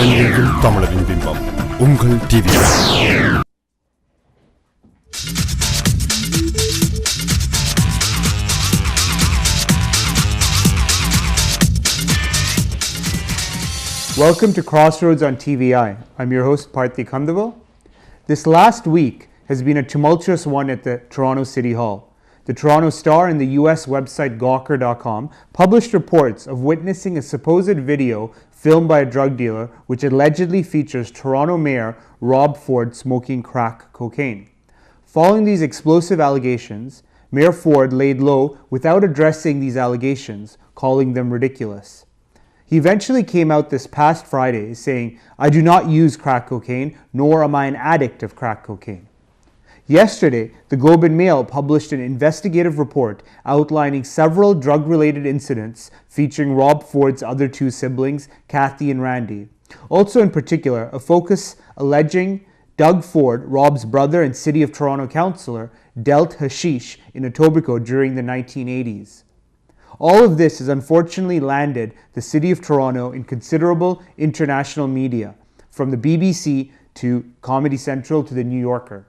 உலகெங்கும் தமிழரின் பிம்பம் உங்கள் TV. Welcome to CrossRoads on TVI. I'm your host, Parthi Kandaval. This last week has been a tumultuous one at the Toronto City Hall. The Toronto Star and the US website Gawker.com published reports of witnessing a supposed video filmed by a drug dealer which allegedly features Toronto Mayor Rob Ford smoking crack cocaine. Following these explosive allegations, Mayor Ford laid low without addressing these allegations, calling them ridiculous. He eventually came out this past Friday saying, "I do not use crack cocaine, nor am I an addict of crack cocaine." Yesterday, the Globe and Mail published an investigative report outlining several drug-related incidents featuring Rob Ford's other two siblings, Kathy and Randy. Also in particular, a focus alleging Doug Ford, Rob's brother and City of Toronto councilor, dealt hashish in Etobicoke during the 1980s. All of this has unfortunately landed the City of Toronto in considerable international media, from the BBC to Comedy Central to the New Yorker.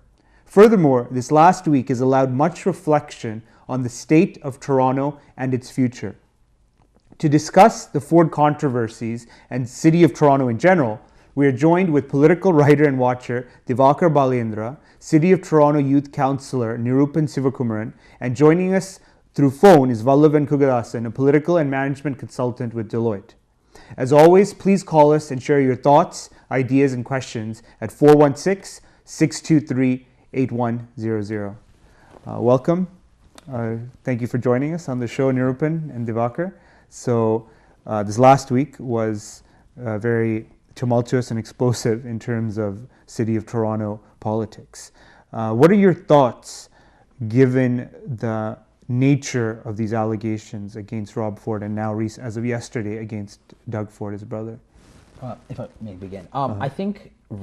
Furthermore, this last week has allowed much reflection on the state of Toronto and its future. To discuss the Ford controversies and City of Toronto in general, we are joined with political writer and watcher Dhiva Balendra, City of Toronto Youth Councillor Nirupan Sivakumaran, and joining us through phone is Vallavan Kugadasan, a political and management consultant with Deloitte. As always, please call us and share your thoughts, ideas, and questions at 416-623-8100. Welcome. Thank you for joining us on the show, Nirupan and Divakar. So this last week was very tumultuous and explosive in terms of City of Toronto politics. What are your thoughts given the nature of these allegations against Rob Ford and now, as of yesterday, against Doug Ford, his brother? If I may begin, I think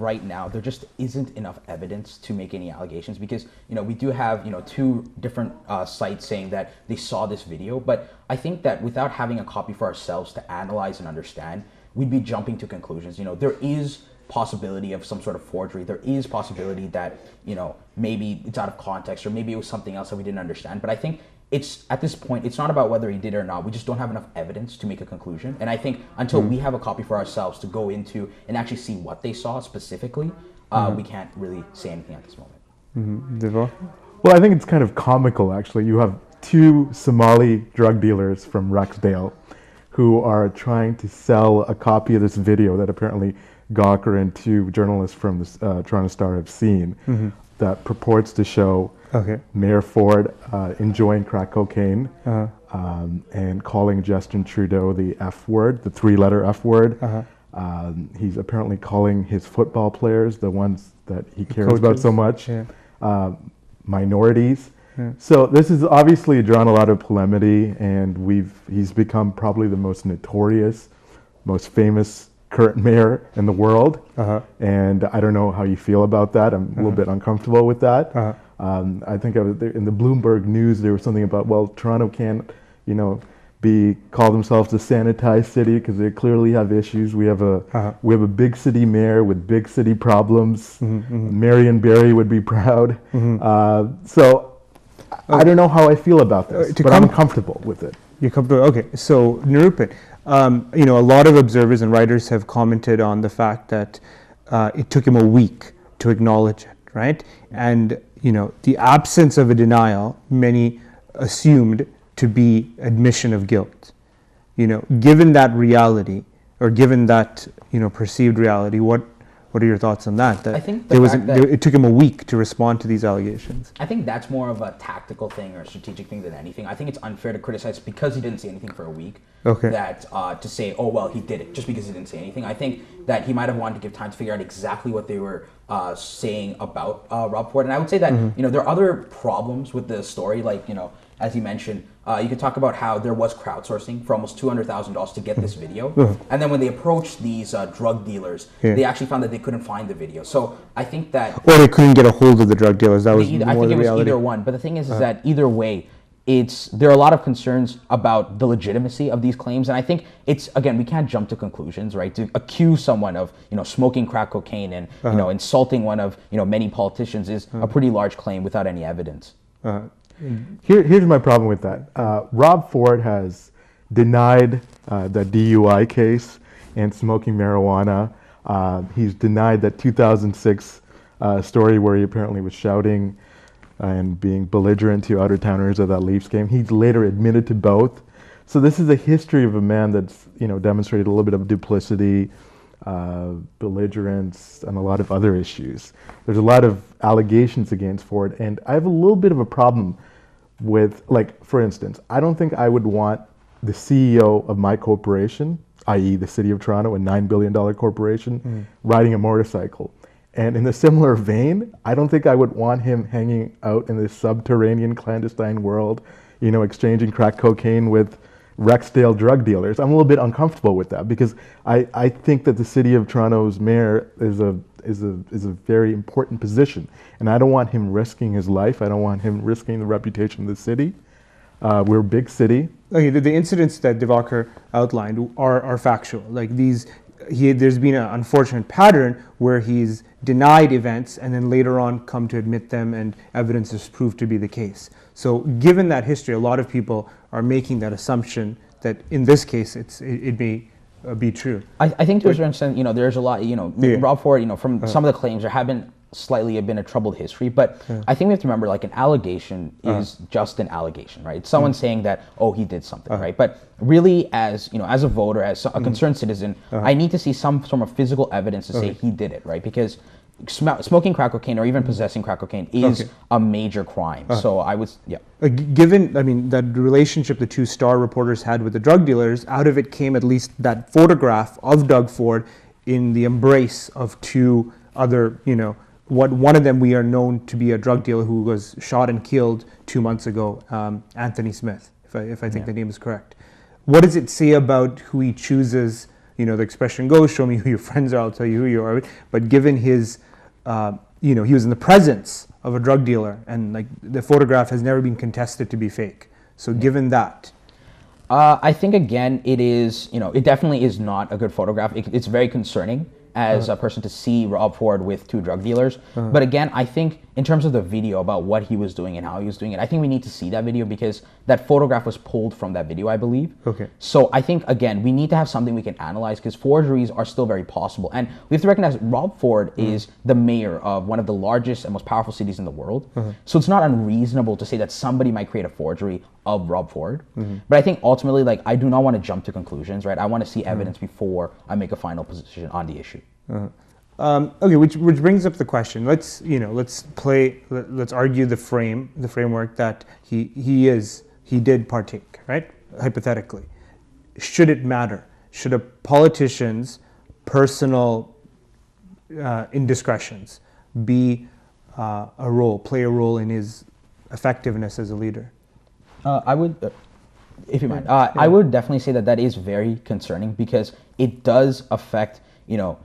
right now there just isn't enough evidence to make any allegations because we do have two different sites saying that they saw this video, but I think that without having a copy for ourselves to analyze and understand, we'd be jumping to conclusions. There is possibility of some sort of forgery. There is possibility that maybe it's out of context or maybe it was something else that we didn't understand. But I think at this point, it's not about whether he did or not. We just don't have enough evidence to make a conclusion. And I think until we have a copy for ourselves to go into and actually see what they saw specifically, we can't really say anything at this moment. Dhiva? Well, I think it's kind of comical, actually. You have two Somali drug dealers from Rexdale who are trying to sell a copy of this video that apparently Gawker and two journalists from the Toronto Star have seen that purports to show Mayor Ford enjoying crack cocaine and calling Justin Trudeau the F word, the three-letter F word. He's apparently calling his football players, the ones that he cares about so much, minorities. So this has obviously drawn a lot of polemic, and he's become probably the most notorious, most famous current mayor in the world. And I don't know how you feel about that. I'm a little bit uncomfortable with that. I think in the Bloomberg News there was something about, well, Toronto can't, call themselves a sanitized city because they clearly have issues. We have a big city mayor with big city problems. Marion Barry would be proud. So I don't know how I feel about this, but I'm comfortable with it. You're comfortable. Okay, so Nirupan, a lot of observers and writers have commented on the fact that it took him a week to acknowledge it, right? And the absence of a denial, many assumed to be admission of guilt. Given that reality, or given that perceived reality, what are your thoughts on that? I think it took him a week to respond to these allegations. I think that's more of a tactical thing or a strategic thing than anything. I think it's unfair to criticize because he didn't say anything for a week. That to say, oh well, he did it just because he didn't say anything. I think that he might have wanted to give time to figure out exactly what they were saying about Rob Ford. And I would say that there are other problems with the story, like as you mentioned, you could talk about how there was crowdsourcing for almost $200,000 to get this video. And then when they approached these drug dealers, they actually found that they couldn't find the video. So I think that... Or they couldn't get a hold of the drug dealers. That was more the reality. I think it was either one. But the thing is that either way, there are a lot of concerns about the legitimacy of these claims, and I think again, we can't jump to conclusions, right? To accuse someone of smoking crack cocaine and insulting one of many politicians is a pretty large claim without any evidence. Here's my problem with that. Rob Ford has denied the DUI case and smoking marijuana. He's denied that 2006 story where he apparently was shouting and being belligerent to out-of-towners at that Leafs game. He later admitted to both. So this is a history of a man that's demonstrated a little bit of duplicity, belligerence, and a lot of other issues. There's a lot of allegations against Ford, and I have a little bit of a problem with, like, for instance, I don't think I would want the CEO of my corporation, i.e. the City of Toronto, a $9 billion corporation, riding a motorcycle. And in a similar vein, I don't think I would want him hanging out in this subterranean clandestine world, exchanging crack cocaine with Rexdale drug dealers. I'm a little bit uncomfortable with that because I think that the City of Toronto's mayor is a very important position, and I don't want him risking his life. I don't want him risking the reputation of the city. We're a big city. Okay, the incidents that Divakar outlined are factual. Like there's been an unfortunate pattern where he's denied events and then later on come to admit them, and evidence has proved to be the case. So given that history, a lot of people are making that assumption that in this case it may be true. I think to a certain extent, there's a lot, Rob Ford, from some of the claims there have been a troubled history, but I think we have to remember, like, an allegation is just an allegation, right? It's someone saying that, oh, he did something, right? But really, as a voter, as a concerned citizen, I need to see some sort of physical evidence to say he did it, right? Because smoking crack cocaine or even possessing crack cocaine is a major crime. So I would, given, that relationship the two Star reporters had with the drug dealers, out of it came at least that photograph of Doug Ford in the embrace of two other, one of them we are known to be a drug dealer who was shot and killed 2 months ago, Anthony Smith, if I think the name is correct. What does it say about who he chooses? The expression goes, show me who your friends are, I'll tell you who you are. But given his, he was in the presence of a drug dealer, and like the photograph has never been contested to be fake. So given that. I think, again, it is, it definitely is not a good photograph. It's very concerning as a person to see Rob Ford with two drug dealers. But again, I think in terms of the video about what he was doing and how he was doing it, I think we need to see that video because that photograph was pulled from that video, I believe. Okay. So I think, again, we need to have something we can analyze because forgeries are still very possible. And we have to recognize Rob Ford is the mayor of one of the largest and most powerful cities in the world. So it's not unreasonable to say that somebody might create a forgery of Rob Ford. But I think ultimately, like, I do not want to jump to conclusions, right? I want to see evidence before I make a final position on the issue. Okay, which brings up the question. Let's argue the framework that he did partake, right? Hypothetically, should it matter? Should a politician's personal indiscretions play a role in his effectiveness as a leader? I would, if you mind, I would definitely say that is very concerning because it does affect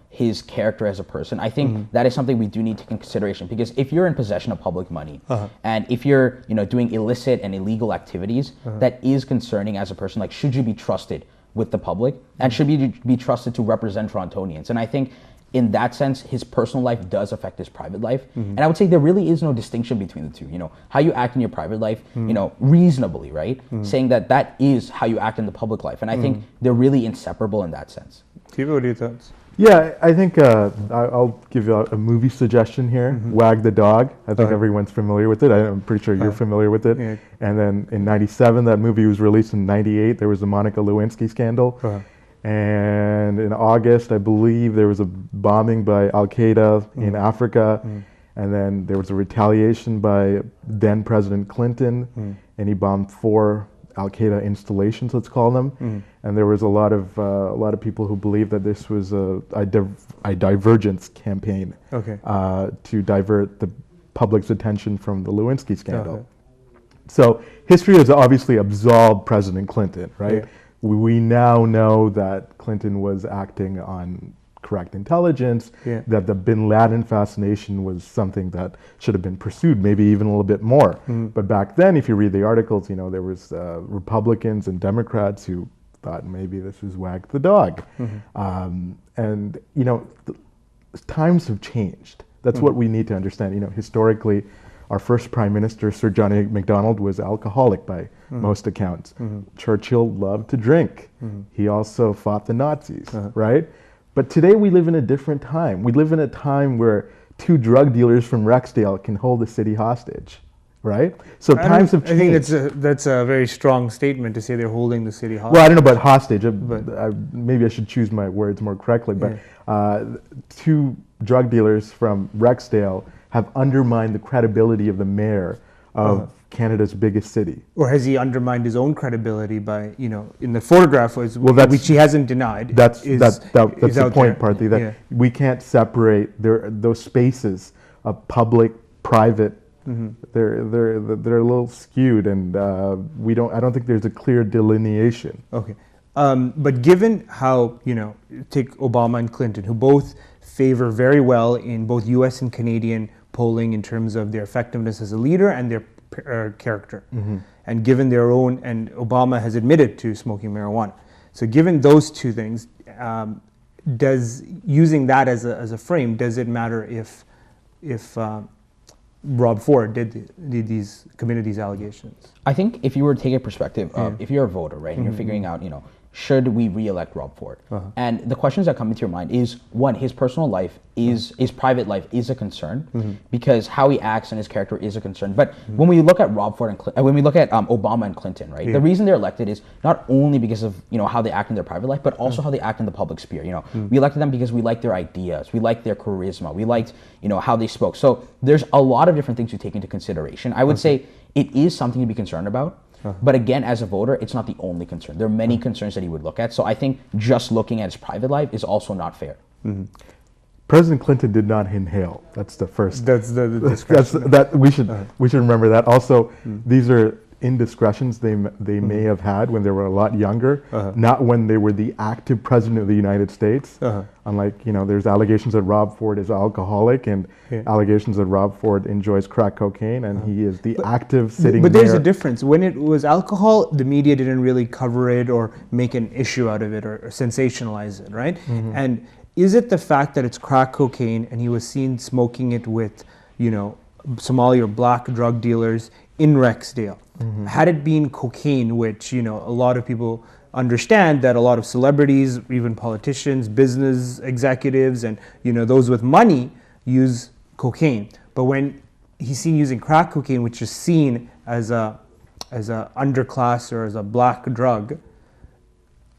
his character as a person. I think that is something we do need to take into consideration because if you're in possession of public money and if you're doing illicit and illegal activities, that is concerning as a person. Like, should you be trusted with the public and should you be trusted to represent Torontonians? And I think in that sense, his personal life does affect his private life. And I would say there really is no distinction between the two. How you act in your private life, reasonably, right? Saying that is how you act in the public life. And I think they're really inseparable in that sense. Dhiva, what are your thoughts? Yeah, I think I'll give you a movie suggestion here. Wag the Dog. I think everyone's familiar with it. I'm pretty sure you're familiar with it. Yeah. And then in '97, that movie was released in '98. There was the Monica Lewinsky scandal. And in August, I believe there was a bombing by Al Qaeda in Africa. And then there was a retaliation by then President Clinton, and he bombed 4 Al Qaeda installations, let's call them. And there was a lot of people who believed that this was a divergence campaign to divert the public's attention from the Lewinsky scandal. So history has obviously absolved President Clinton, right? We now know that Clinton was acting on correct intelligence, Yeah. that the Bin Laden fascination was something that should have been pursued, maybe even a little bit more. But back then, if you read the articles, there was Republicans and Democrats who thought maybe this is Wag the Dog. And, times have changed. That's what we need to understand. Historically, our first prime minister, Sir John A. Macdonald, was alcoholic by most accounts. Churchill loved to drink. He also fought the Nazis, right? But today we live in a different time. We live in a time where 2 drug dealers from Rexdale can hold the city hostage, right? So times have changed. I think that's a very strong statement to say they're holding the city hostage. Well, I don't know about hostage. Maybe I should choose my words more correctly. But 2 drug dealers from Rexdale have undermined the credibility of the mayor of Canada's biggest city. Or has he undermined his own credibility by, in the photograph, which he hasn't denied? That's the point, Parthy, that Yeah. we can't separate those spaces of public, private. They're a little skewed, and I don't think there's a clear delineation. Okay. But given how, take Obama and Clinton, who both favor very well in both US and Canadian polling in terms of their effectiveness as a leader and their character. And given their own, and Obama has admitted to smoking marijuana. So given those 2 things, using that as a frame, does it matter if Rob Ford committed these allegations? I think if you were to take a perspective of, if you're a voter, right, and you're figuring out, should we re-elect Rob Ford? And the questions that come into your mind is, one, his personal life his private life is a concern, because how he acts and his character is a concern. But when we look at Rob Ford and when we look at Obama and Clinton, right, the reason they're elected is not only because of how they act in their private life, but also how they act in the public sphere. We elected them because we like their ideas, we like their charisma, we liked how they spoke. So there's a lot of different things you take into consideration. I would say it is something to be concerned about. But again, as a voter, it's not the only concern. There are many concerns that he would look at. So I think just looking at his private life is also not fair. President Clinton did not inhale. That's the first. That's the discretion. We should remember that. Also, these are indiscretions they may have had when they were a lot younger, not when they were the active president of the United States. Unlike, there's allegations that Rob Ford is alcoholic and allegations that Rob Ford enjoys crack cocaine, and he is the active sitting But there's mayor. a difference. When it was alcohol, the media didn't really cover it or make an issue out of it or sensationalize it, right? And is it the fact that it's crack cocaine and he was seen smoking it with, Somali or black drug dealers in Rexdale? Had it been cocaine, which, a lot of people understand that a lot of celebrities, even politicians, business executives, and, those with money use cocaine. But when he's seen using crack cocaine, which is seen as a underclass or as a black drug,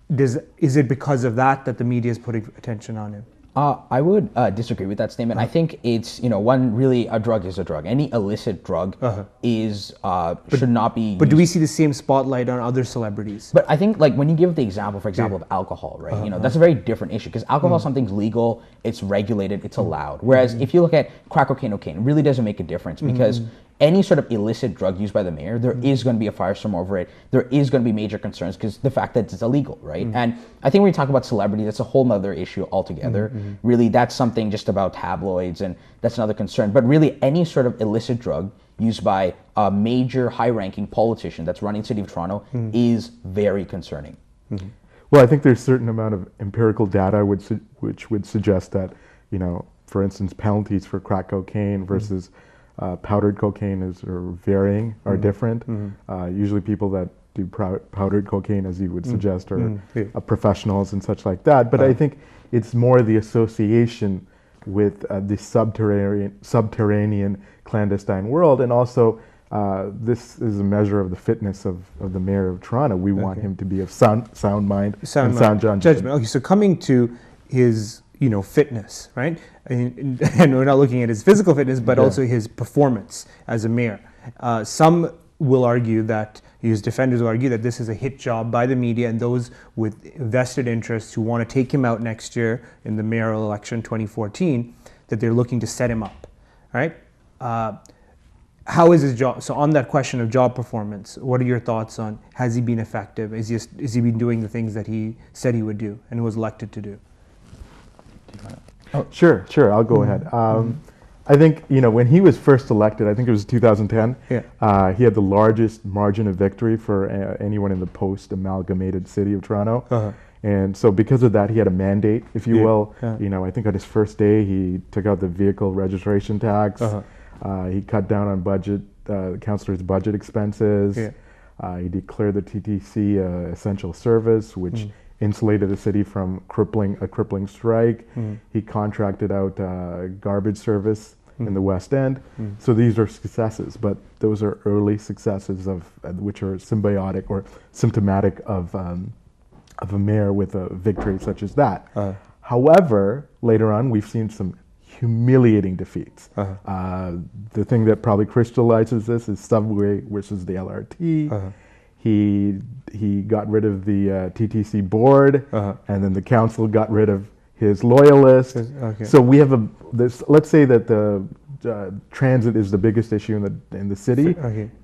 is it because of that the media is putting attention on him? I would disagree with that statement. I think it's, a drug is a drug. Any illicit drug should not be But do we see the same spotlight on other celebrities? But I think, when you give the example, for example, of alcohol, right? That's a very different issue, because alcohol, something's legal, it's regulated, it's allowed. Whereas if you look at crack cocaine, it really doesn't make a difference, because any sort of illicit drug used by the mayor, there is going to be a firestorm over it. There is going to be major concerns because the fact that it's illegal, right? And I think when we talk about celebrity, that's a whole other issue altogether. Really, that's something just about tabloids, and that's another concern. But really, any sort of illicit drug used by a major high-ranking politician that's running the city of Toronto is very concerning. Well, I think there's a certain amount of empirical data which would suggest that, for instance, penalties for crack cocaine versus powdered cocaine are different. Usually people that do powdered cocaine, as you would suggest, are professionals and such like that. But I think it's more the association with the subterranean clandestine world, and also this is a measure of the fitness of the mayor of Toronto. We want him to be of sound mind and sound judgment. Okay, so coming to his fitness, right? And we're not looking at his physical fitness, but also his performance as a mayor. Some will argue that, his defenders will argue that this is a hit job by the media and those with vested interests who want to take him out next year in the mayoral election 2014, that they're looking to set him up, right? How is his job? So on that question of job performance, what are your thoughts on, has he been effective? Is he been doing the things that he said he would do and was elected to do? Sure, I'll go ahead. I think, when he was first elected, I think it was 2010, he had the largest margin of victory for anyone in the post-amalgamated city of Toronto. And so because of that, he had a mandate, if you will. I think on his first day, he took out the vehicle registration tax. He cut down on the councillor's budget expenses. He declared the TTC essential service, which insulated the city from a crippling strike. He contracted out garbage service in the West End. So these are successes, but those are early successes which are symbiotic or symptomatic of a mayor with a victory such as that. However, later on, we've seen some humiliating defeats. The thing that probably crystallizes this is Subway versus the LRT. He got rid of the TTC board, and then the council got rid of his loyalists. So we have let's say that the transit is the biggest issue in the city,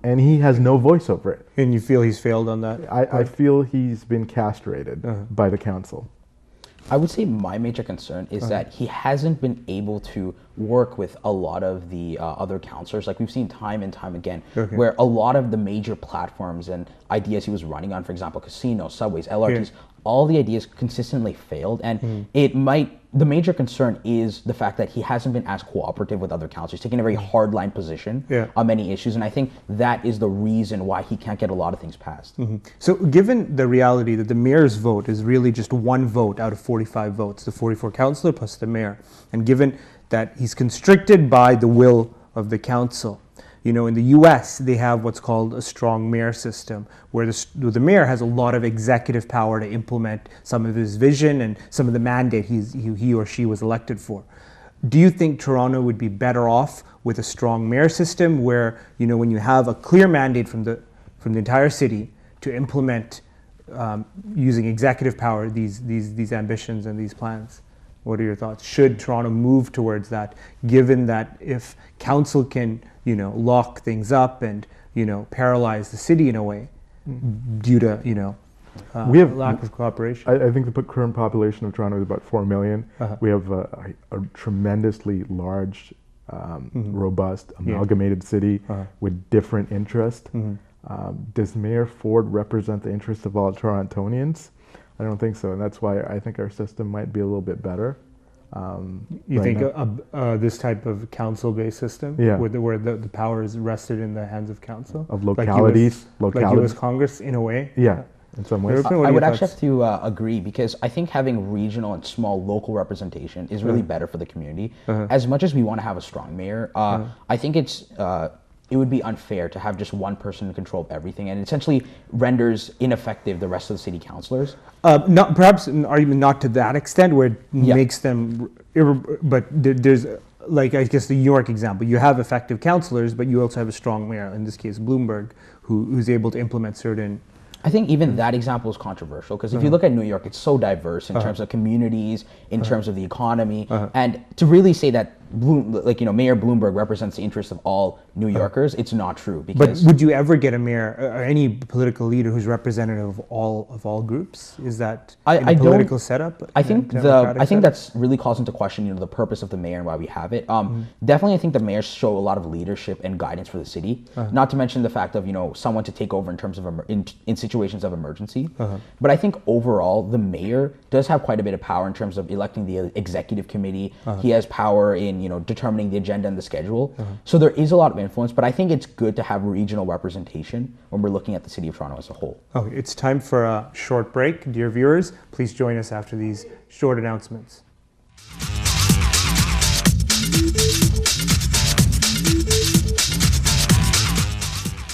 and he has no voice over it. And you feel he's failed on that? I feel he's been castrated by the council. I would say my major concern is that he hasn't been able to work with a lot of the other councillors. Like we've seen time and time again, where a lot of the major platforms and ideas he was running on, for example, casinos, subways, LRTs, all the ideas consistently failed. And the major concern is the fact that he hasn't been as cooperative with other councillors, taking a very hardline position on many issues. And I think that is the reason why he can't get a lot of things passed. So given the reality that the mayor's vote is really just one vote out of 45 votes, the 44 councillor plus the mayor, and given that he's constricted by the will of the council, in the US, they have what's called a strong mayor system, where the mayor has a lot of executive power to implement some of his vision and some of the mandate he or she was elected for. Do you think Toronto would be better off with a strong mayor system where, when you have a clear mandate from the entire city to implement using executive power these ambitions and these plans? What are your thoughts? Should Toronto move towards that, given that if council can lock things up and, paralyze the city in a way due to, we have lack of cooperation? I think the current population of Toronto is about 4 million. We have a tremendously large, robust, amalgamated city with different interests. Does Mayor Ford represent the interests of all Torontonians? I don't think so, and that's why I think our system might be a little bit better. You think this type of council-based system, where the power is rested in the hands of council, of localities, like U.S. Congress in a way? Yeah, in some ways. I would actually have to agree, because I think having regional and small local representation is really better for the community. As much as we want to have a strong mayor, I think it would be unfair to have just one person in control of everything, and essentially renders ineffective the rest of the city councillors. Perhaps an argument not to that extent, where it makes them, but there's, like, I guess the New York example, you have effective councillors, but you also have a strong mayor, in this case Bloomberg, who's able to implement certain... I think even that example is controversial, because if you look at New York, it's so diverse in terms of communities, in terms of the economy, and to really say that Mayor Bloomberg represents the interests of all New Yorkers, it's not true. Because but would you ever get a mayor or any political leader who's representative of all groups? Is that a political setup? I think that's really calls into question, the purpose of the mayor and why we have it. Definitely, I think the mayors show a lot of leadership and guidance for the city. Not to mention the fact of someone to take over in terms of in situations of emergency. But I think overall, the mayor does have quite a bit of power in terms of electing the executive committee. He has power in determining the agenda and the schedule. So there is a lot of influence, but I think it's good to have regional representation when we're looking at the city of Toronto as a whole. Okay, it's time for a short break. Dear viewers, please join us after these short announcements.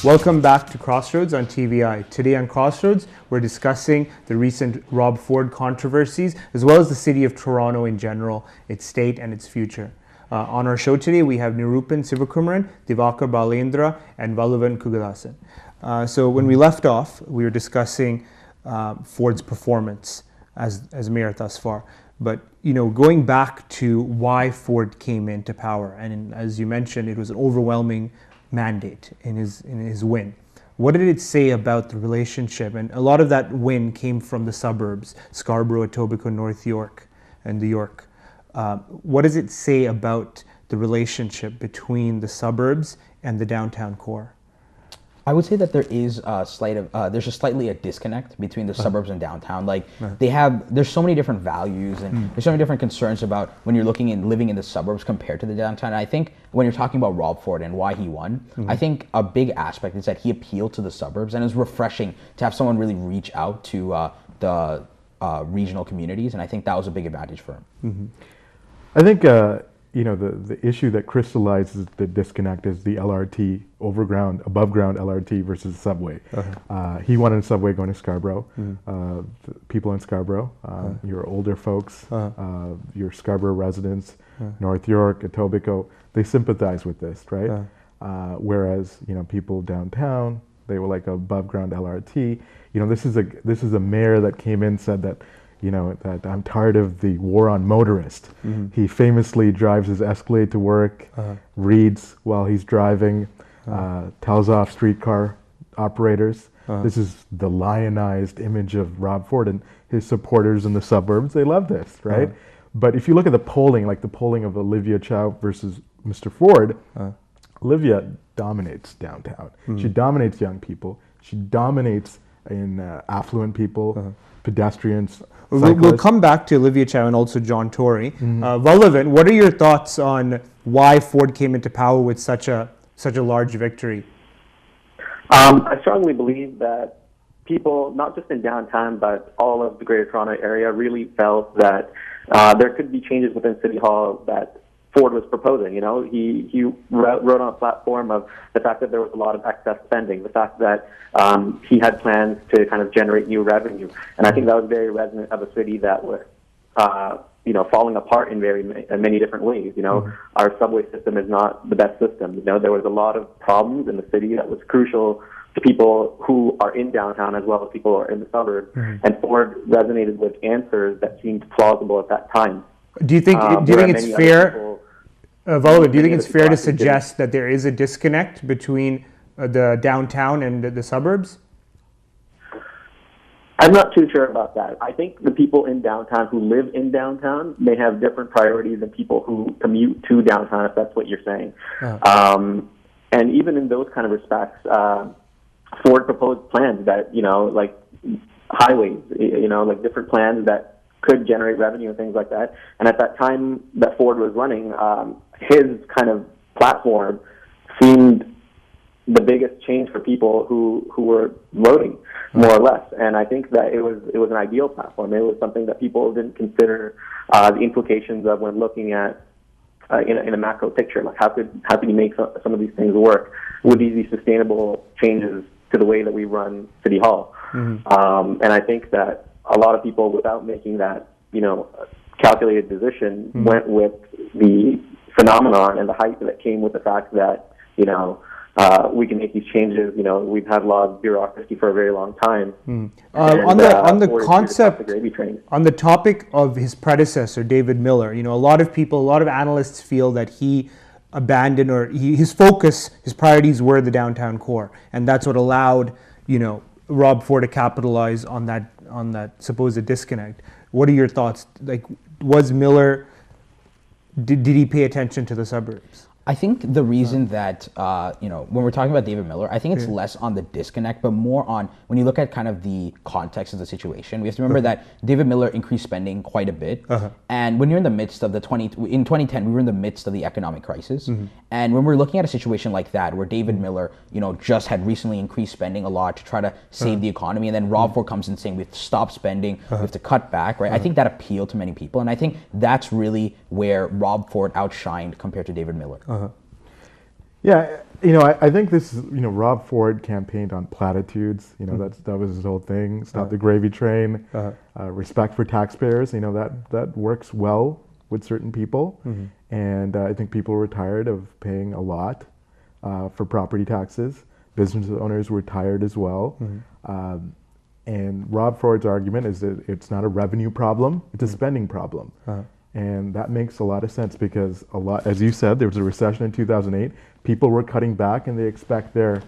Welcome back to CrossRoads on TVI. Today on CrossRoads, we're discussing the recent Rob Ford controversies, as well as the city of Toronto in general, its state and its future. On our show today, we have Nirupan Sivakumaran, Dhiva Balendra, and Valavan Kugalasan. So when we left off, we were discussing Ford's performance as mayor thus far. But going back to why Ford came into power, and as you mentioned, it was an overwhelming mandate in his win. What did it say about the relationship? And a lot of that win came from the suburbs, Scarborough, Etobicoke, North York, and the York. What does it say about the relationship between the suburbs and the downtown core? I would say that there is there's just slightly a disconnect between the suburbs and downtown. Like there's so many different values and there's so many different concerns about when you're looking and living in the suburbs compared to the downtown. And I think when you're talking about Rob Ford and why he won, I think a big aspect is that he appealed to the suburbs, and it was refreshing to have someone really reach out to the regional communities, and I think that was a big advantage for him. I think the issue that crystallizes the disconnect is the LRT, above ground LRT versus subway. He wanted a subway going to Scarborough. People in Scarborough, your older folks, your Scarborough residents, North York, Etobicoke, they sympathize with this, right? Whereas people downtown, they were like above ground LRT. This is a mayor that came in, said that that I'm tired of the war on motorists. He famously drives his Escalade to work, reads while he's driving, tells off streetcar operators. This is the lionized image of Rob Ford, and his supporters in the suburbs, they love this, right? But if you look at the polling, like the polling of Olivia Chow versus Mr. Ford, Olivia dominates downtown. She dominates young people. She dominates in affluent people, pedestrians. We'll come back to Olivia Chow and also John Tory. Vallabhan, what are your thoughts on why Ford came into power with such a large victory? I strongly believe that people, not just in downtown, but all of the Greater Toronto area, really felt that there could be changes within City Hall that Ford was proposing. He wrote on a platform of the fact that there was a lot of excess spending, the fact that he had plans to kind of generate new revenue, and I think that was very resonant of a city that was, falling apart in many different ways. Our subway system is not the best system. There was a lot of problems in the city that was crucial to people who are in downtown as well as people who are in the suburbs, and Ford resonated with answers that seemed plausible at that time. Do you think it's fair? Vallabhan, do you think it's fair to suggest that there is a disconnect between the downtown and the suburbs? I'm not too sure about that. I think the people in downtown who live in downtown may have different priorities than people who commute to downtown, if that's what you're saying. And even in those kind of respects, Ford proposed plans that, like highways, like different plans that could generate revenue and things like that. And at that time that Ford was running, his kind of platform seemed the biggest change for people who were voting, more or less. And I think that it was an ideal platform. It was something that people didn't consider the implications of when looking at in a macro picture. Like how could you make some of these things work? Would these be sustainable changes to the way that we run City Hall? And I think that a lot of people, without making that calculated decision, went with the phenomenon and the hype that came with the fact that we can make these changes. We've had a lot of bureaucracy for a very long time. On the concept, on the topic of his predecessor, David Miller, a lot of analysts feel that he abandoned, or his priorities were the downtown core, and that's what allowed Rob Ford to capitalize on that supposed disconnect. What are your thoughts? Like, was Miller? Did he pay attention to the suburbs? I think the reason that, when we're talking about David Miller, I think it's less on the disconnect, but more on when you look at kind of the context of the situation. We have to remember that David Miller increased spending quite a bit. And when you're in the midst of in 2010, we were in the midst of the economic crisis. And when we're looking at a situation like that, where David Miller, just had recently increased spending a lot to try to save the economy, and then Rob Ford comes in saying we have to stop spending, we have to cut back, right? I think that appealed to many people. And I think that's really where Rob Ford outshined compared to David Miller. Yeah, I think this is, Rob Ford campaigned on platitudes. That was his whole thing. Stop the gravy train, respect for taxpayers. That works well with certain people. And I think people were tired of paying a lot for property taxes. Business owners were tired as well. And Rob Ford's argument is that it's not a revenue problem, it's a spending problem. And that makes a lot of sense because as you said, there was a recession in 2008. People were cutting back, and they expect their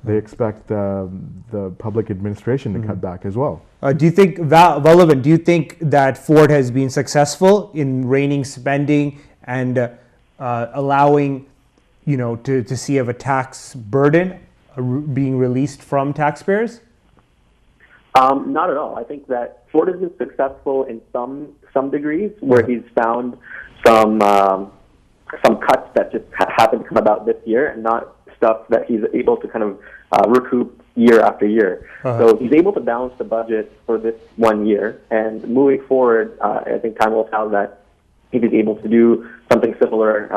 They expect the public administration to cut back as well. Do you think, Valovan, do you think that Ford has been successful in reining spending and allowing, to see of a tax burden being released from taxpayers? Not at all. I think that Ford has been successful in some degrees, where he's found some cuts that just happen to come about this year, and not stuff that he's able to kind of recoup year after year. So he's able to balance the budget for this 1 year, and moving forward, I think time will tell that if he's able to do something similar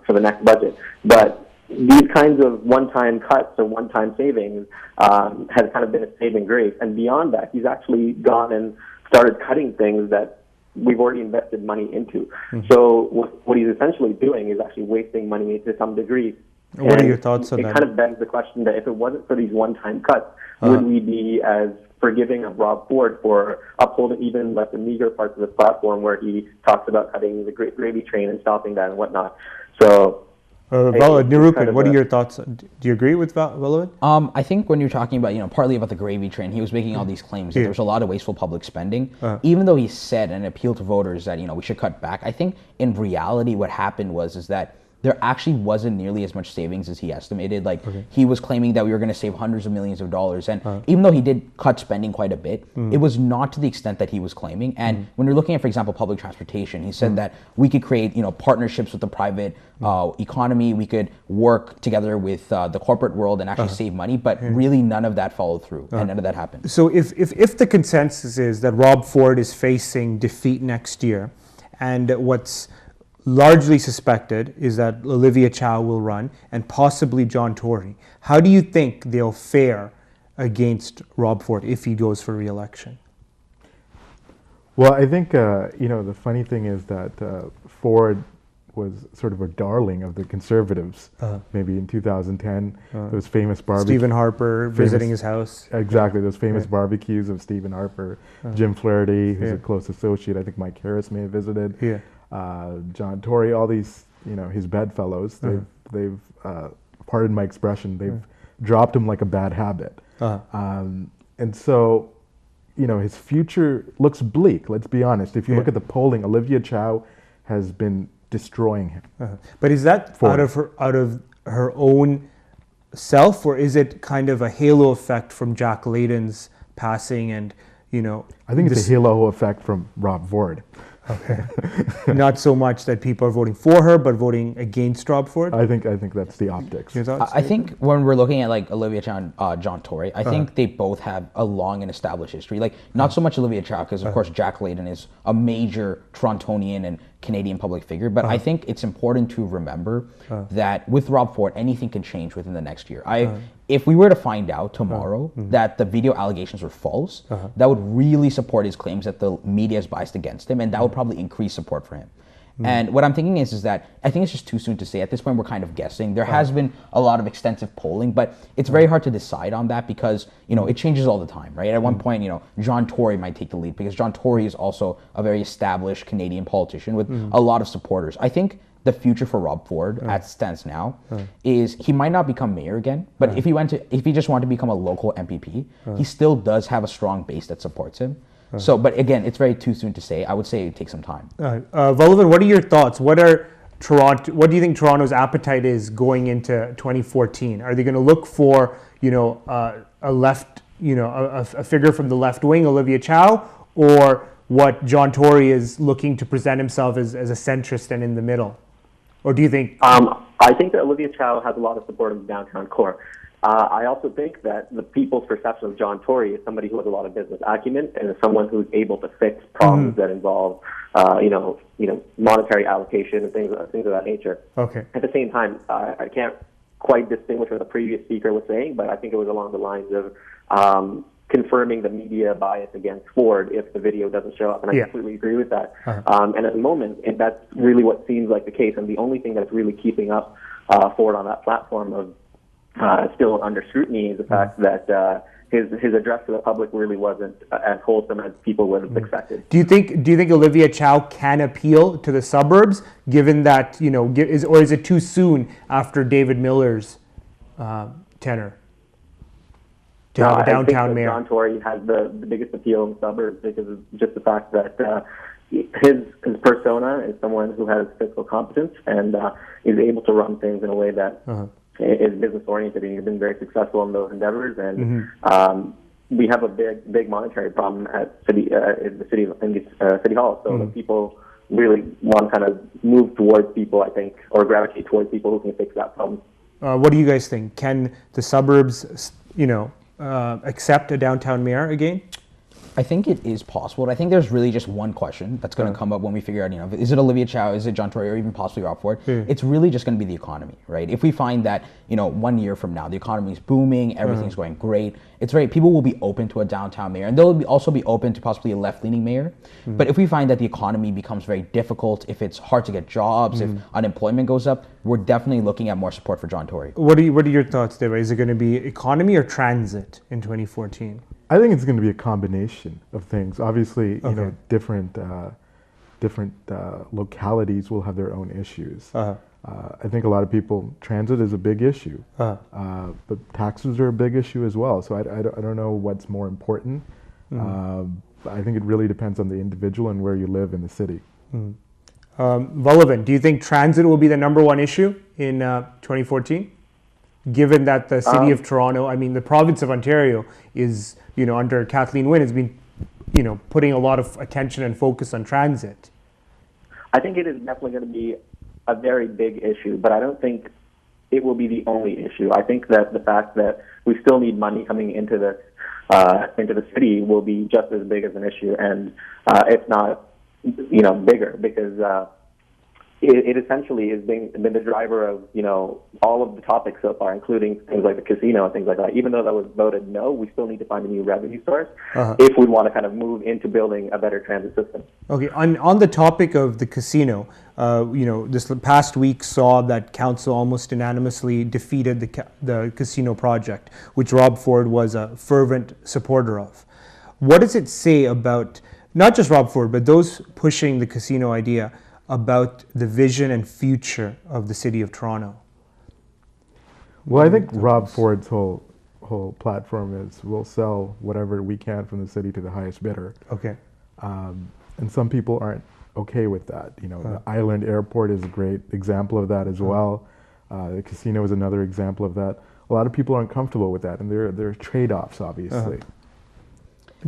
for the next budget. But these kinds of one-time cuts or one-time savings has kind of been a saving grace. And beyond that, he's actually gone and started cutting things that we've already invested money into. So what he's essentially doing is actually wasting money to some degree. What are your thoughts on that? It kind of begs the question that if it wasn't for these one-time cuts, would we be as forgiving of Rob Ford for upholding even like the meager parts of his platform where he talks about cutting the Great Gravy Train and stopping that and whatnot? So, Nirupan, what are your thoughts? Do you agree with Valovan? I think when you're talking about, partly about the gravy train, he was making all these claims that there was a lot of wasteful public spending. Even though he said and appealed to voters that, we should cut back, I think in reality what happened is that there actually wasn't nearly as much savings as he estimated. He was claiming that we were going to save hundreds of millions of dollars. And even though he did cut spending quite a bit, it was not to the extent that he was claiming. And when you're looking at, for example, public transportation, he said that we could create, partnerships with the private economy. We could work together with the corporate world and actually save money. But really none of that followed through and none of that happened. So if the consensus is that Rob Ford is facing defeat next year, and what's largely suspected is that Olivia Chow will run and possibly John Tory, how do you think they'll fare against Rob Ford if he goes for re-election? Well, I think, the funny thing is that Ford was sort of a darling of the conservatives. Maybe in 2010, those famous barbecues. Stephen Harper visiting his house. Exactly, those famous barbecues of Stephen Harper, Jim Flaherty, who's a close associate. I think Mike Harris may have visited. John Tory, all these, his bedfellows. They've pardon my expression, they've dropped him like a bad habit. And so, his future looks bleak. Let's be honest. If you look at the polling, Olivia Chow has been destroying him. But is that out of her own self, or is it kind of a halo effect from Jack Layton's passing? And I think it's a halo effect from Rob Ford. Okay. Not so much that people are voting for her, but voting against Rob Ford? I think that's the optics. I think when we're looking at Olivia Chow and John Tory, I think they both have a long and established history. Not so much Olivia Chow, because of course Jack Layton is a major Torontonian and Canadian public figure, but I think it's important to remember that with Rob Ford, anything can change within the next year. If we were to find out tomorrow that the video allegations were false, that would really support his claims that the media is biased against him, and that would probably increase support for him. And what I'm thinking is that I think it's just too soon to say. At this point, we're kind of guessing. There has been a lot of extensive polling, but it's very hard to decide on that because, it changes all the time, right? At one point, John Tory might take the lead because John Tory is also a very established Canadian politician with a lot of supporters. I think the future for Rob Ford, as it stands now, is he might not become mayor again, but if he just wanted to become a local MPP, he still does have a strong base that supports him. So, but again, it's very too soon to say. I would say it takes some time. Valovan, what are your thoughts? What do you think Toronto's appetite is going into 2014? Are they going to look for, a left, a figure from the left wing, Olivia Chow, or what John Tory is looking to present himself as a centrist and in the middle? Or do you think? I think that Olivia Chow has a lot of support in the downtown core. I also think that the people's perception of John Tory is somebody who has a lot of business acumen and is someone who's able to fix problems that involve, monetary allocation and things of that nature. Okay. At the same time, I can't quite distinguish what the previous speaker was saying, but I think it was along the lines of confirming the media bias against Ford if the video doesn't show up, and I completely agree with that. And at the moment, that's really what seems like the case, and the only thing that's really keeping up Ford on that platform of still under scrutiny is the fact that his address to the public really wasn't as wholesome as people would have expected. Do you think Olivia Chow can appeal to the suburbs, given that or is it too soon after David Miller's tenure? to have a I think downtown that mayor? John Tory has the biggest appeal in the suburbs because of just the fact that his persona is someone who has fiscal competence and is able to run things in a way that is business oriented, and he's been very successful in those endeavors. And we have a big monetary problem at city hall, so the people really want to kind of move towards people, I think, or gravitate towards people who can fix that problem. What do you guys think? Can the suburbs, accept a downtown mayor again? I think it is possible. I think there's really just one question that's going to come up when we figure out, is it Olivia Chow, is it John Tory, or even possibly Rob Ford? It's really just going to be the economy, right? If we find that, 1 year from now, the economy is booming, everything's going great, people will be open to a downtown mayor, and they'll also be open to possibly a left-leaning mayor. But if we find that the economy becomes very difficult, if it's hard to get jobs, if unemployment goes up, we're definitely looking at more support for John Tory. What are your thoughts, Dhiva? Is it going to be economy or transit in 2014? I think it's going to be a combination of things. Obviously, different localities will have their own issues. I think a lot of people, transit is a big issue, but taxes are a big issue as well. So I don't know what's more important. I think it really depends on the individual and where you live in the city. Vallabhan, do you think transit will be the number one issue in 2014? Given that the city of Toronto, the province of Ontario is, under Kathleen Wynne, has been, putting a lot of attention and focus on transit. I think it is definitely going to be a very big issue, but I don't think it will be the only issue. I think that the fact that we still need money coming into the city will be just as big as an issue, and if not, bigger, because it essentially has been the driver of, all of the topics so far, including things like the casino and things like that. Even though that was voted no, we still need to find a new revenue source if we want to kind of move into building a better transit system. Okay, on the topic of the casino, this past week saw that council almost unanimously defeated the casino project, which Rob Ford was a fervent supporter of. What does it say about, not just Rob Ford, but those pushing the casino idea, about the vision and future of the city of Toronto? Well, I think Rob Ford's whole platform is we'll sell whatever we can from the city to the highest bidder. Okay. And some people aren't okay with that. The Island Airport is a great example of that as well. The casino is another example of that. A lot of people aren't comfortable with that, and there are trade-offs, obviously.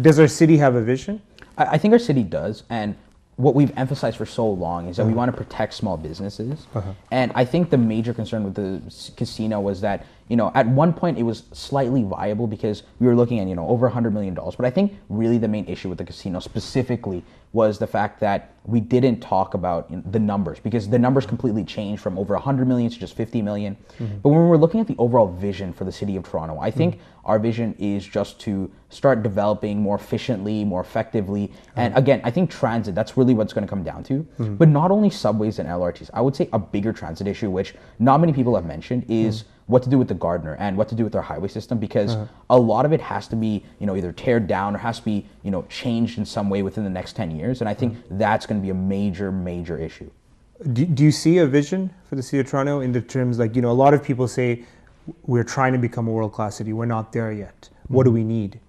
Does our city have a vision? I think our city does, and what we've emphasized for so long is that we want to protect small businesses. And I think the major concern with the casino was that, at one point it was slightly viable because we were looking at, over $100 million. But I think really the main issue with the casino specifically was the fact that we didn't talk about the numbers, because the numbers completely changed from over 100 million to just 50 million. But when we're looking at the overall vision for the city of Toronto, I think our vision is just to start developing more efficiently, more effectively. And again, I think transit, that's really what's going to come down to. But not only subways and LRTs, I would say a bigger transit issue, which not many people have mentioned, is what to do with the Gardner and what to do with our highway system, because a lot of it has to be, either teared down or has to be, changed in some way within the next 10 years. And I think that's going to be a major, major issue. Do you see a vision for the city of Toronto in the terms like, a lot of people say we're trying to become a world-class city. We're not there yet. What do we need?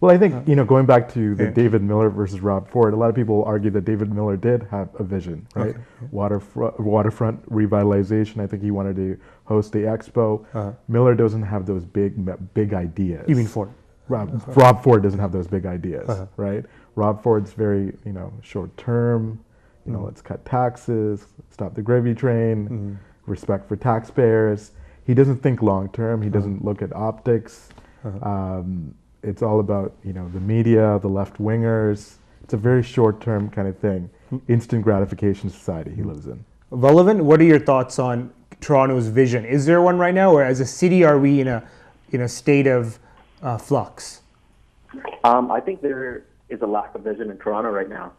Well, I think, going back to the David Miller versus Rob Ford, a lot of people argue that David Miller did have a vision, right? Waterfront revitalization. I think he wanted to host the expo. Miller doesn't have those big ideas. You mean Ford? Rob Ford doesn't have those big ideas, right? Rob Ford's very, short term. Let's cut taxes, stop the gravy train, respect for taxpayers. He doesn't think long term. He doesn't look at optics. It's all about, the media, the left wingers. It's a very short-term kind of thing. Instant gratification society he lives in. Vallabhan, what are your thoughts on Toronto's vision? Is there one right now, or as a city, are we in a state of flux? I think there is a lack of vision in Toronto right now.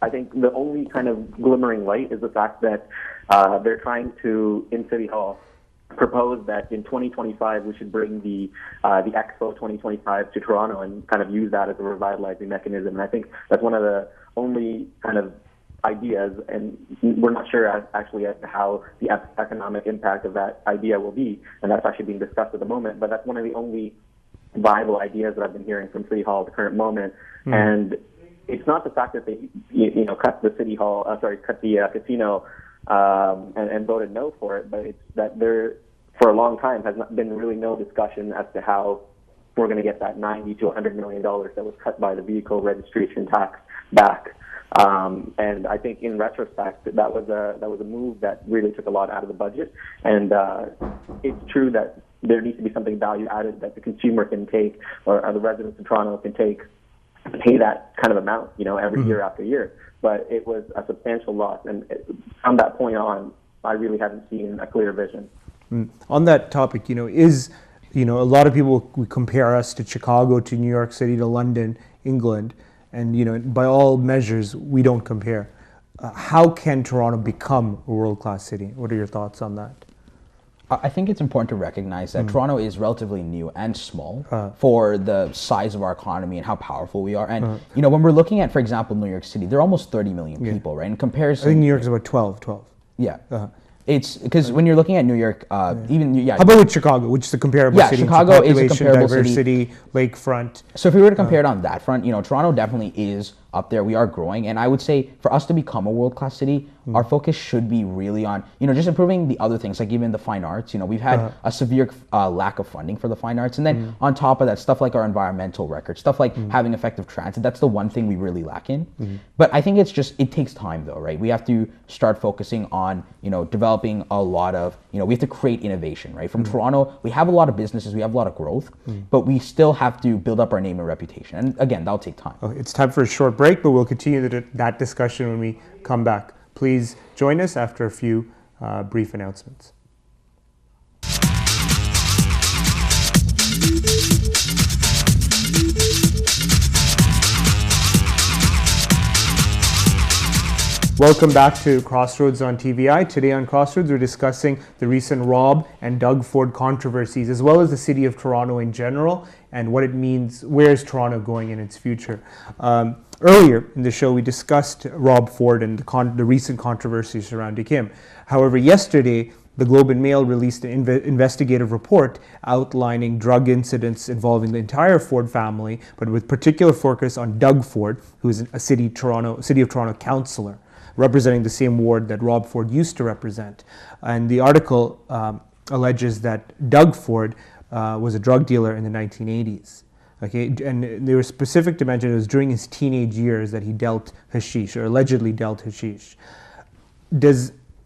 I think the only kind of glimmering light is the fact that they're trying to, in City Hall, propose that in 2025 we should bring the Expo 2025 to Toronto and kind of use that as a revitalizing mechanism. And I think that's one of the only kind of ideas, and we're not sure actually as to how the economic impact of that idea will be, and that's actually being discussed at the moment. But that's one of the only viable ideas that I've been hearing from City Hall at the current moment. And it's not the fact that they, cut the City Hall, cut the casino and voted no for it, but it's that there, for a long time, has not been really no discussion as to how we're going to get that $90 to $100 million that was cut by the vehicle registration tax back. And I think in retrospect, that was a move that really took a lot out of the budget. And it's true that there needs to be something value added that the consumer can take, or the residents of Toronto can take, to pay that kind of amount, every year after year. But it was a substantial loss, and from that point on, I really haven't seen a clear vision. On that topic, a lot of people would compare us to Chicago, to New York City, to London, England, and by all measures, we don't compare. How can Toronto become a world-class city? What are your thoughts on that? I think it's important to recognize that Toronto is relatively new and small for the size of our economy and how powerful we are. And when we're looking at, for example, New York City, there are almost 30 million people, right? In comparison, I think New York is about 12. Yeah. It's because when you're looking at New York, How about with Chicago, which is a comparable city? Chicago is a comparable diversity, lakefront. So if we were to compare it on that front, Toronto definitely is up there. We are growing, and I would say for us to become a world-class city, our focus should be really on, just improving the other things, like even the fine arts. We've had a severe lack of funding for the fine arts, and then on top of that, stuff like our environmental record, stuff like having effective transit. That's the one thing we really lack in. But I think it takes time, though, right? We have to start focusing on, developing a lot of, we have to create innovation, right? From Toronto, we have a lot of businesses, we have a lot of growth, but we still have to build up our name and reputation. And again, that'll take time. Okay, it's time for a short break, but we'll continue that discussion when we come back. Please join us after a few brief announcements. Welcome back to CrossRoads on TVI. Today on CrossRoads, we're discussing the recent Rob and Doug Ford controversies, as well as the city of Toronto in general, and what it means, where is Toronto going in its future. Earlier in the show, we discussed Rob Ford and the recent controversies surrounding him. However, yesterday, the Globe and Mail released an investigative report outlining drug incidents involving the entire Ford family, but with particular focus on Doug Ford, who is a City of Toronto councilor, representing the same ward that Rob Ford used to represent. And the article alleges that Doug Ford was a drug dealer in the 1980s. Okay, and they were specific to mention it was during his teenage years that he dealt hashish, or allegedly dealt hashish.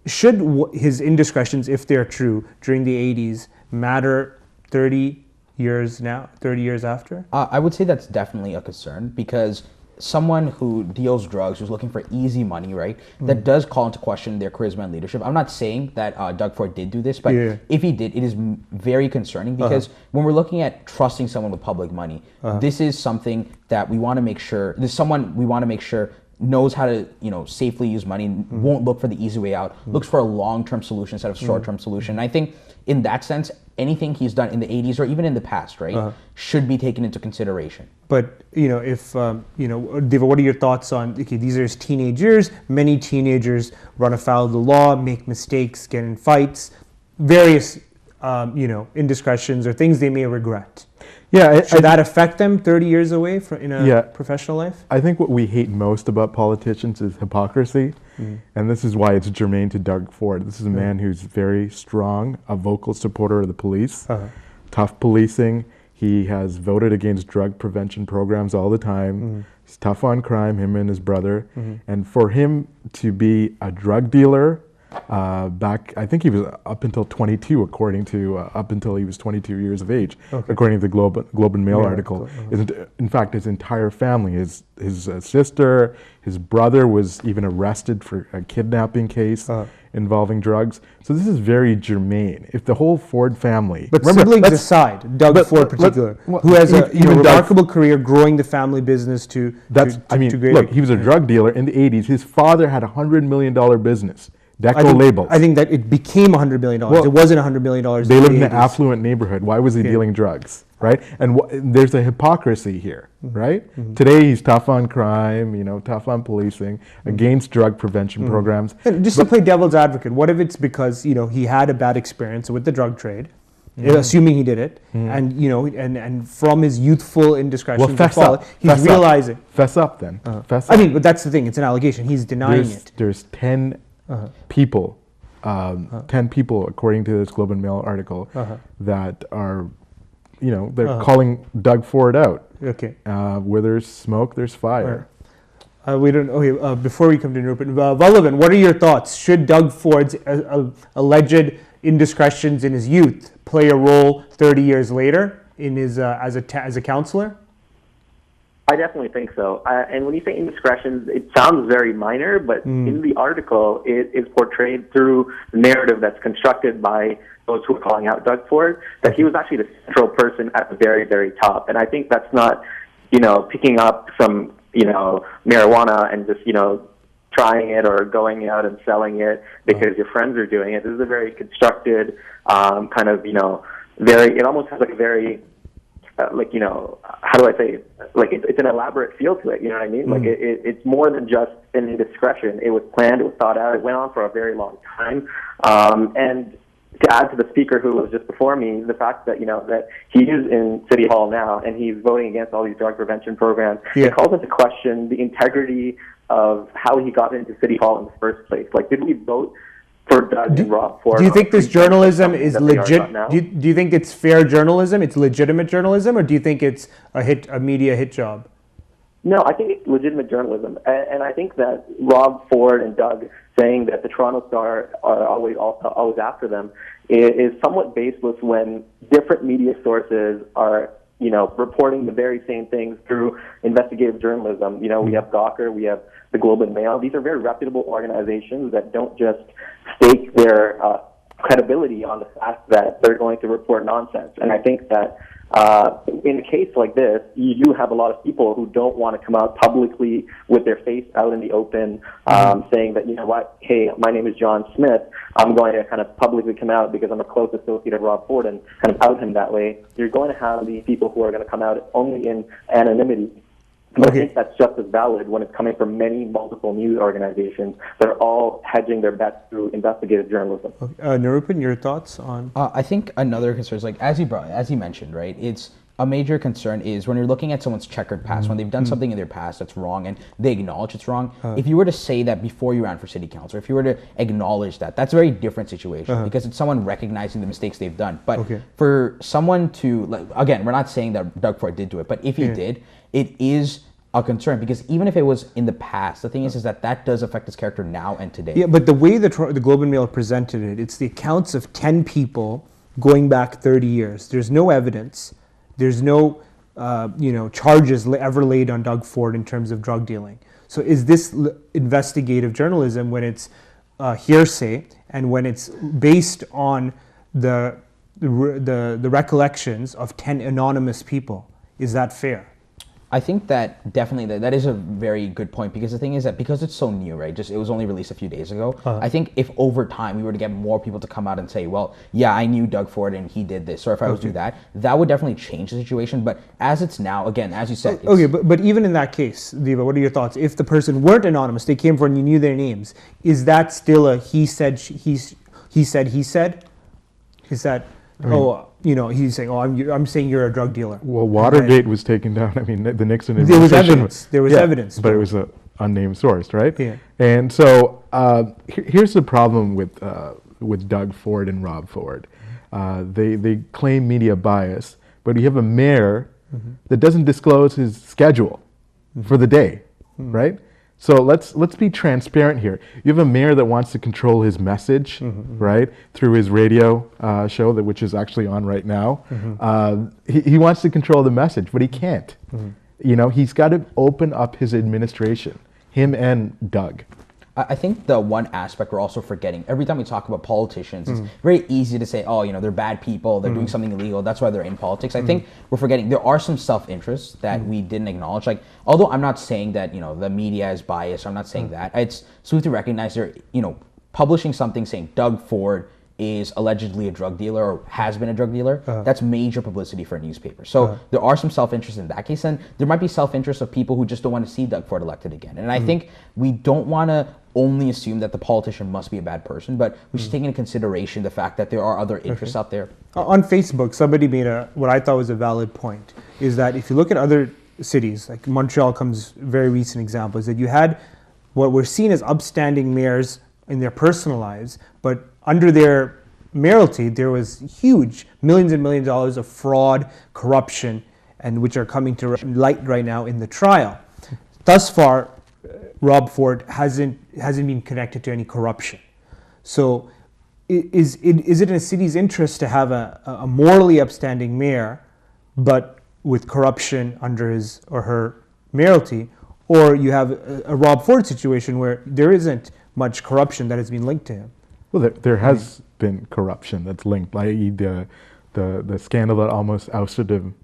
Should his indiscretions, if they're true, during the 80s matter 30 years after? I would say that's definitely a concern, because someone who deals drugs, who's looking for easy money, right, that does call into question their charisma and leadership. I'm not saying that Doug Ford did do this, but if he did, it is very concerning, because when we're looking at trusting someone with public money, this is something that we want to make sure, knows how to, safely use money, won't look for the easy way out, looks for a long-term solution instead of short-term solution. And I think in that sense, anything he's done in the 80s or even in the past, right, should be taken into consideration. But, if, Dhiva, what are your thoughts on, okay, these are his teenage years. Many teenagers run afoul of the law, make mistakes, get in fights, various, indiscretions or things they may regret. Yeah, Should that affect them 30 years away in a professional life? I think what we hate most about politicians is hypocrisy, and this is why it's germane to Doug Ford. This is a man who's very strong, a vocal supporter of the police, tough policing. He has voted against drug prevention programs all the time. He's tough on crime, him and his brother. And for him to be a drug dealer, I think he was up until 22, up until he was 22 years of age, according to the Globe and Mail article. In fact, his entire family, his sister, his brother was even arrested for a kidnapping case involving drugs. So this is very germane. If the whole Ford family... But siblings aside, Doug Ford in particular, who has a remarkable career growing the family business to great... Look, he was a drug dealer in the 80s. His father had a $100 million business. Deco labels. I think that it became $100 million. Well, it wasn't $100 million. They lived in an affluent neighborhood. Why was he dealing drugs, right? And there's a hypocrisy here, right? Today he's tough on crime, tough on policing, against drug prevention programs. And just to play devil's advocate, what if it's because he had a bad experience with the drug trade, assuming he did it, and and from his youthful indiscretions, Well, he's realizing. Fess up then. Fess I up. mean, but that's the thing. It's an allegation. He's denying it. There's 10 people, 10 people, according to this Globe and Mail article, that are, they're calling Doug Ford out. Okay. Where there's smoke, there's fire. We don't. Okay. Before we come to Nirupan, Vallabhan, what are your thoughts? Should Doug Ford's alleged indiscretions in his youth play a role 30 years later in his as a councillor? I definitely think so. And when you say indiscretions, it sounds very minor, but in the article, it is portrayed through the narrative that's constructed by those who are calling out Doug Ford, that he was actually the central person at the very, very top. And I think that's not, picking up some, marijuana and just, trying it or going out and selling it because your friends are doing it. This is a very constructed kind of, it almost has like a very, how do I say it? Like it's an elaborate feel to it, you know what I mean? Like it's more than just an indiscretion. It was planned, it was thought out, it went on for a very long time. And to add to the speaker who was just before me, the fact that, that he is in City Hall now and he's voting against all these drug prevention programs, it calls into question the integrity of how he got into City Hall in the first place. Like, did we vote for Doug and Rob Ford? Do you think this journalism is legit? Do you think it's fair journalism? It's legitimate journalism, or do you think it's a media hit job? No, I think it's legitimate journalism, and I think that Rob Ford and Doug saying that the Toronto Star are always after them is somewhat baseless when different media sources are reporting the very same things through investigative journalism. We have Gawker, we have the Globe and Mail. These are very reputable organizations that don't just stake their credibility on the fact that they're going to report nonsense. And I think that in a case like this, you do have a lot of people who don't want to come out publicly with their face out in the open, saying that, hey, my name is John Smith. I'm going to kind of publicly come out because I'm a close associate of Rob Ford and kind of out him that way. You're going to have these people who are going to come out only in anonymity. But I think that's just as valid when it's coming from multiple news organizations that are all hedging their bets through investigative journalism. Nirupan, your thoughts on? I think another concern is, like, as you mentioned, right? It's a major concern is when you're looking at someone's checkered past, when they've done something in their past that's wrong and they acknowledge it's wrong. If you were to say that before you ran for city council, if you were to acknowledge that, that's a very different situation because it's someone recognizing the mistakes they've done. But for someone to, like, again, we're not saying that Doug Ford did do it, but if he did, it is a concern because even if it was in the past, the thing is that does affect his character now and today. Yeah, but the way the Globe and Mail presented it, it's the accounts of 10 people going back 30 years. There's no evidence. There's no, charges ever laid on Doug Ford in terms of drug dealing. So is this investigative journalism when it's hearsay and when it's based on the recollections of 10 anonymous people? Is that fair? I think that definitely that is a very good point because the thing is that because it's so new, right? Just it was only released a few days ago. I think if over time we were to get more people to come out and say, well, yeah, I knew Doug Ford and he did this, or if I was to do that, that would definitely change the situation. But as it's now, again, as you said, but even in that case, Dhiva, what are your thoughts? If the person weren't anonymous, they came forward and you knew their names, is that still a he said? Is that he's saying, I'm saying you're a drug dealer. Well, Watergate was taken down. I mean, the Nixon administration. There was evidence. But it was an unnamed source, right? Yeah. And so here's the problem with Doug Ford and Rob Ford. They claim media bias, but you have a mayor that doesn't disclose his schedule for the day, right? So let's be transparent here. You have a mayor that wants to control his message, right, through his radio show, which is actually on right now. He wants to control the message, but he can't. He's got to open up his administration, him and Doug. I think the one aspect we're also forgetting, every time we talk about politicians, it's very easy to say, they're bad people, they're doing something illegal, that's why they're in politics. I think we're forgetting there are some self-interests that we didn't acknowledge. Like, although I'm not saying that, the media is biased, I'm not saying that. It's so we have to recognize they're, publishing something saying Doug Ford is allegedly a drug dealer or has been a drug dealer, that's major publicity for a newspaper. So there are some self-interest in that case, and there might be self-interest of people who just don't want to see Doug Ford elected again. And I think we don't want to only assume that the politician must be a bad person, but we should take into consideration the fact that there are other interests out there. On Facebook, somebody made what I thought was a valid point, is that if you look at other cities, like Montreal comes very recent example, is that you had what were seen as upstanding mayors in their personal lives, but under their mayoralty, there was huge millions and millions of dollars of fraud, corruption, and which are coming to light right now in the trial. Thus far, Rob Ford hasn't been connected to any corruption. So is it in a city's interest to have a morally upstanding mayor, but with corruption under his or her mayoralty, or you have a Rob Ford situation where there isn't much corruption that has been linked to him? Well, there has been corruption that's linked, i.e. the scandal that almost ousted him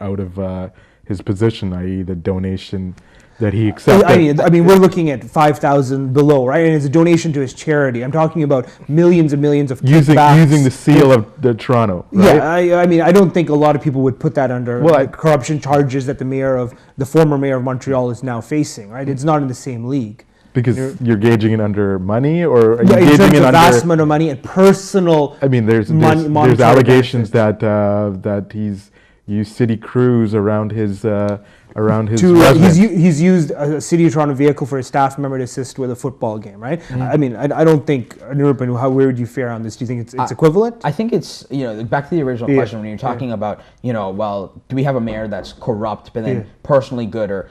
out of his position, i.e. the donation that he accepted. I mean, we're looking at 5,000 below, right? And it's a donation to his charity. I'm talking about millions and millions of kickbacks. Using the seal of the Toronto, right? Yeah, I mean, I don't think a lot of people would put that under corruption charges that the former mayor of Montreal is now facing, right? It's not in the same league. Because you're gauging it under money, or are you in gauging terms it of under vast amount of money and personal. I mean, there's allegations that he's used city crews around his residence. He's used a City of Toronto vehicle for a staff member to assist with a football game, right? I mean, I don't think, Nirupan, where would you fare on this? Do you think it's equivalent? I think it's, back to the original question when you're talking about, well, do we have a mayor that's corrupt but then personally good, or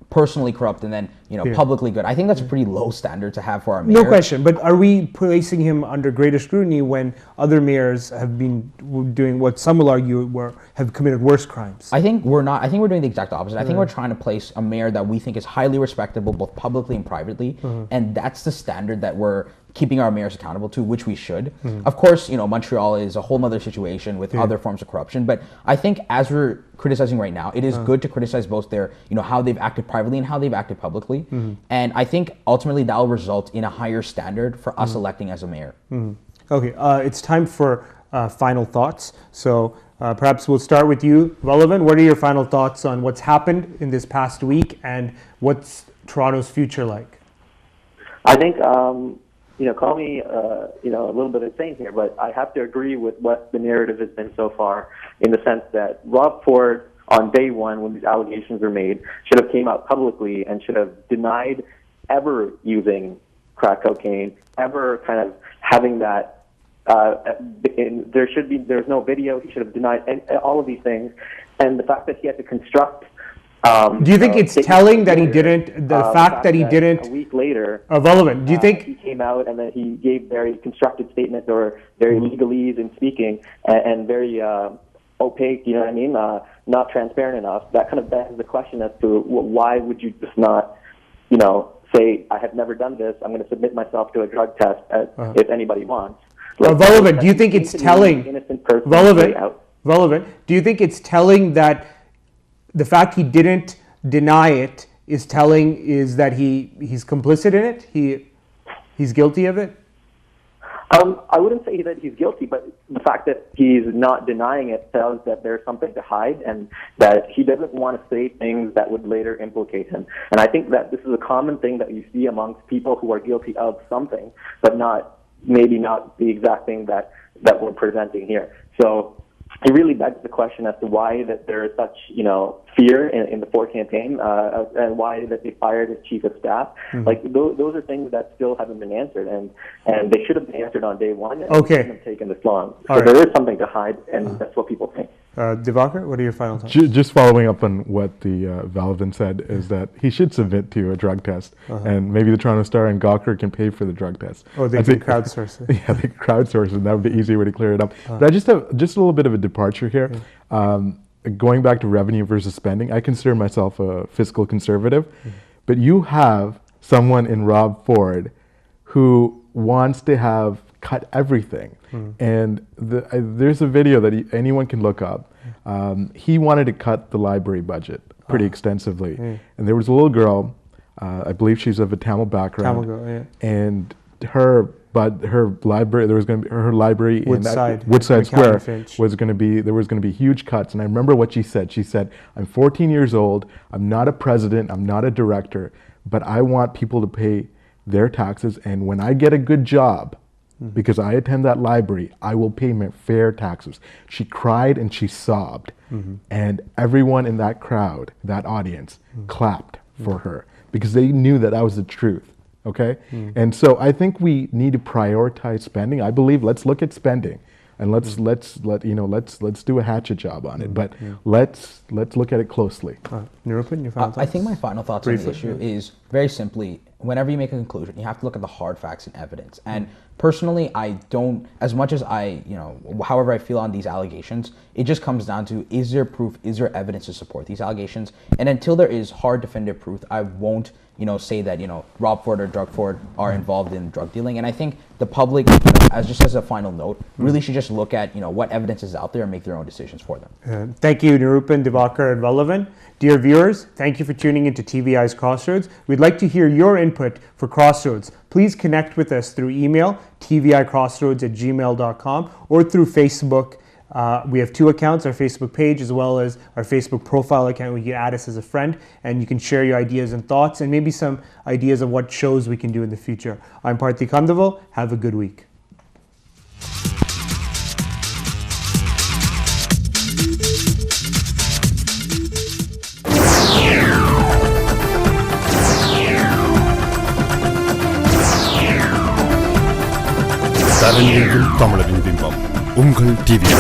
personally corrupt and then publicly good? I think that's a pretty low standard to have for our mayor. No question, but are we placing him under greater scrutiny when other mayors have been doing what some will argue have committed worse crimes? I think we're not. I think we're doing the exact opposite. I think we're trying to place a mayor that we think is highly respectable both publicly and privately, and that's the standard that we're keeping our mayors accountable to, which we should. Of course, Montreal is a whole other situation with other forms of corruption, but I think as we're criticizing right now, it is good to criticize both their, how they've acted privately and how they've acted publicly. And I think ultimately that will result in a higher standard for us electing as a mayor. Okay, it's time for final thoughts. So perhaps we'll start with you, Valovan. What are your final thoughts on what's happened in this past week and what's Toronto's future like? I think, call me, a little bit insane here, but I have to agree with what the narrative has been so far, in the sense that Rob Ford, on day one, when these allegations were made, should have came out publicly and should have denied ever using crack cocaine, ever kind of having that. There's no video. He should have denied all of these things, and the fact that he had to construct. Do you think it's telling that he didn't? The fact that he didn't. A week later, Valovan, do you think he came out and then he gave very constructed statements or very legalese in speaking and very opaque? You know what I mean? Not transparent enough. That kind of begs the question as to why would you just not, say, I have never done this. I'm going to submit myself to a drug test if anybody wants. Valovan, do you think it's telling? Valovan, do you think it's telling that the fact he didn't deny it is that he's complicit in it? He's guilty of it? I wouldn't say that he's guilty, but the fact that he's not denying it tells that there's something to hide and that he doesn't want to say things that would later implicate him. And I think that this is a common thing that you see amongst people who are guilty of something, but maybe not the exact thing that we're presenting here. So it really begs the question as to why that there is such, fear in the Ford campaign, and why that they fired his chief of staff. Like those are things that still haven't been answered, and they should have been answered on day one. And it shouldn't have taken this long. So there is something to hide, and that's what people think. Dhiva, what are your final thoughts? Just following up on what the Valovan said is that he should submit to a drug test, and maybe the Toronto Star and Gawker can pay for the drug test. Oh, they can crowdsource it. Yeah, they can crowdsource it. That would be the easier way to clear it up. But I just have just a little bit of a departure here. Going back to revenue versus spending, I consider myself a fiscal conservative, but you have someone in Rob Ford who wants to have cut everything. And there's a video that anyone can look up. He wanted to cut the library budget pretty extensively. And there was a little girl, I believe she's of a Tamil background, and her but her library, there was going to be her library Woodside, in Woodside McAllen Square Finch. was going to be, there was going to be huge cuts. And I remember what she said. She said, I'm 14 years old. I'm not a president. I'm not a director, but I want people to pay their taxes. And when I get a good job, because I attend that library, I will pay my fair taxes. She cried and she sobbed. And everyone in that crowd, that audience, clapped for her because they knew that that was the truth. Okay? And so I think we need to prioritize spending. I believe let's look at spending and let's do a hatchet job on it. But let's look at it closely. Nirupan, your final thoughts? I think my final thoughts on the issue is very simply, whenever you make a conclusion, you have to look at the hard facts and evidence. And personally, I don't, as much as however I feel on these allegations, it just comes down to, is there proof, is there evidence to support these allegations? And until there is hard definitive proof, I won't, say that, Rob Ford or Doug Ford are involved in drug dealing. And I think the public, as a final note, really should just look at, what evidence is out there and make their own decisions for them. Thank you, Nirupan, Divakar, and Vallabhan. Dear viewers, thank you for tuning into TVI's Crossroads. We'd like to hear your input for Crossroads. Please connect with us through email, tvicrossroads@gmail.com, or through Facebook. We have two accounts, our Facebook page as well as our Facebook profile account where you can add us as a friend and you can share your ideas and thoughts and maybe some ideas of what shows we can do in the future. I'm Parthy Kandaval. Have a good week. தமிழரின் பிம்பம் உங்கள் TV.